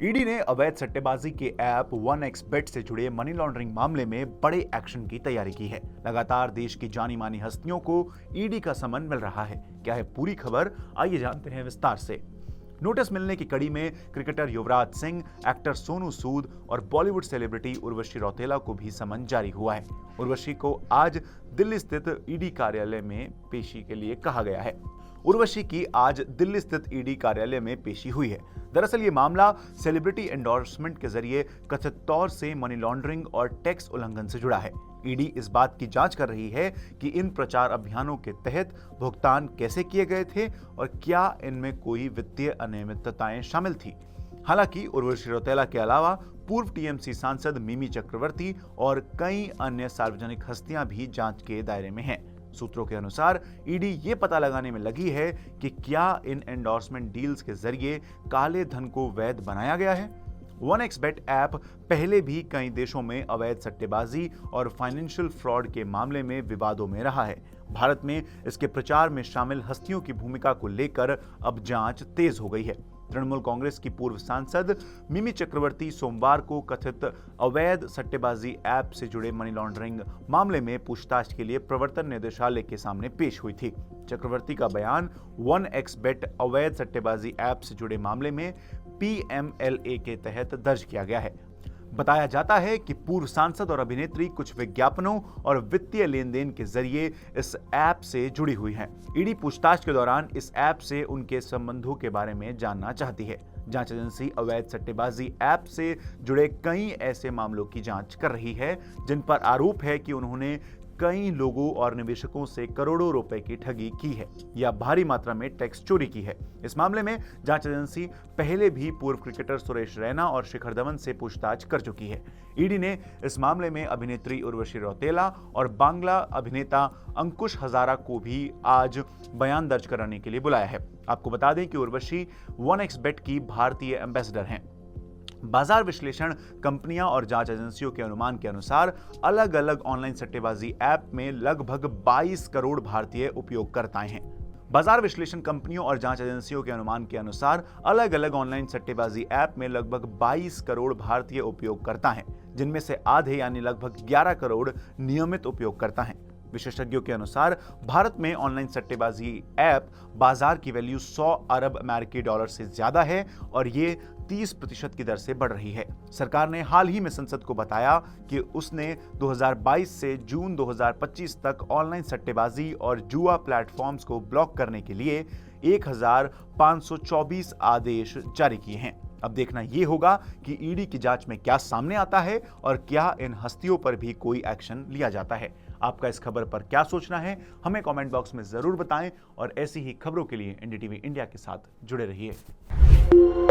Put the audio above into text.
ED ने अवैध सट्टेबाजी के ऐप 1xBet से जुड़े मनी लॉन्ड्रिंग मामले में बड़े एक्शन की तैयारी की है। लगातार देश की जानी मानी हस्तियों को ईडी का समन मिल रहा है। क्या है पूरी खबर, आइए जानते हैं विस्तार से। नोटिस मिलने की कड़ी में क्रिकेटर युवराज सिंह, एक्टर सोनू सूद और बॉलीवुड सेलिब्रिटी उर्वशी रौतेला को भी समन जारी हुआ है। उर्वशी को आज दिल्ली स्थित ईडी कार्यालय में पेशी के लिए कहा गया है। उर्वशी की आज दिल्ली स्थित ईडी कार्यालय में पेशी हुई है। दरअसल ये मामला सेलिब्रिटी एंडोर्समेंट के जरिए कथित तौर से मनी लॉन्ड्रिंग और टैक्स उल्लंघन से जुड़ा है। ईडी इस बात की जांच कर रही है कि इन प्रचार अभियानों के तहत भुगतान कैसे किए गए थे और क्या इनमें कोई वित्तीय अनियमितताएं शामिल थी। हालांकि उर्वशी रौतेला के अलावा पूर्व टीएमसी सांसद मिमी चक्रवर्ती और कई अन्य सार्वजनिक हस्तियां भी जांच के दायरे में हैं। सूत्रों के अनुसार ईडी ये पता लगाने में लगी है कि क्या इन एंडोर्समेंट डील्स के जरिए काले धन को वैध बनाया गया है। 1xBet ऐप पहले भी कई देशों में अवैध सट्टेबाजी और फाइनेंशियल फ्रॉड के मामले में विवादों में रहा है। भारत में इसके प्रचार में शामिल हस्तियों की भूमिका को लेकर अब जांच तेज हो गई है। तृणमूल कांग्रेस की पूर्व सांसद मिमी चक्रवर्ती सोमवार को कथित अवैध सट्टेबाजी ऐप से जुड़े मनी लॉन्ड्रिंग मामले में पूछताछ के लिए प्रवर्तन निदेशालय के सामने पेश हुई थी। चक्रवर्ती का बयान 1xBet अवैध सट्टेबाजी ऐप से जुड़े मामले में PMLA के तहत दर्ज किया गया है। बताया जाता है कि पूर्व सांसद और अभिनेत्री कुछ विज्ञापनों और वित्तीय लेन देन के जरिए इस ऐप से जुड़ी हुई हैं। ईडी पूछताछ के दौरान इस ऐप से उनके संबंधों के बारे में जानना चाहती है। जांच एजेंसी अवैध सट्टेबाजी ऐप से जुड़े कई ऐसे मामलों की जांच कर रही है जिन पर आरोप है कि उन्होंने कई लोगों और निवेशकों से करोड़ों रुपए की ठगी की है या भारी मात्रा में टैक्स चोरी की है। इस मामले में जांच एजेंसी पहले भी पूर्व क्रिकेटर सुरेश रैना और शिखर धवन से पूछताछ कर चुकी है। ईडी ने इस मामले में अभिनेत्री उर्वशी रौतेला और बांग्ला अभिनेता अंकुश हजारा को भी आज बयान दर्ज कराने के लिए बुलाया है। आपको बता दें कि उर्वशी 1xBet की भारतीय एम्बेसडर हैं। बाजार विश्लेषण कंपनियां और जांच एजेंसियों के अनुमान के अनुसार अलग अलग ऑनलाइन सट्टेबाजी ऐप में लगभग 22 करोड़ भारतीय उपयोगकर्ता हैं। बाजार विश्लेषण कंपनियों और जांच एजेंसियों के अनुमान के अनुसार अलग अलग ऑनलाइन सट्टेबाजी ऐप में लगभग 22 करोड़ भारतीय उपयोगकर्ता हैं, जिनमें से आधे यानी लगभग 11 करोड़ नियमित उपयोगकर्ता हैं। विशेषज्ञों के अनुसार भारत में ऑनलाइन सट्टेबाजी ऐप बाजार की वैल्यू 100 अरब अमेरिकी डॉलर से ज्यादा है और ये 30% की दर से बढ़ रही है। सरकार ने हाल ही में संसद को बताया कि उसने 2022 से जून 2025 तक ऑनलाइन सट्टेबाजी और जुआ प्लेटफॉर्म्स को ब्लॉक करने के लिए 1524 आदेश जारी किए हैं। अब देखना यह होगा कि ईडी की जांच में क्या सामने आता है और क्या इन हस्तियों पर भी कोई एक्शन लिया जाता है। आपका इस खबर पर क्या सोचना है, हमें कमेंट बॉक्स में जरूर बताएं और ऐसी ही खबरों के लिए एनडीटीवी इंडिया के साथ जुड़े रहिए।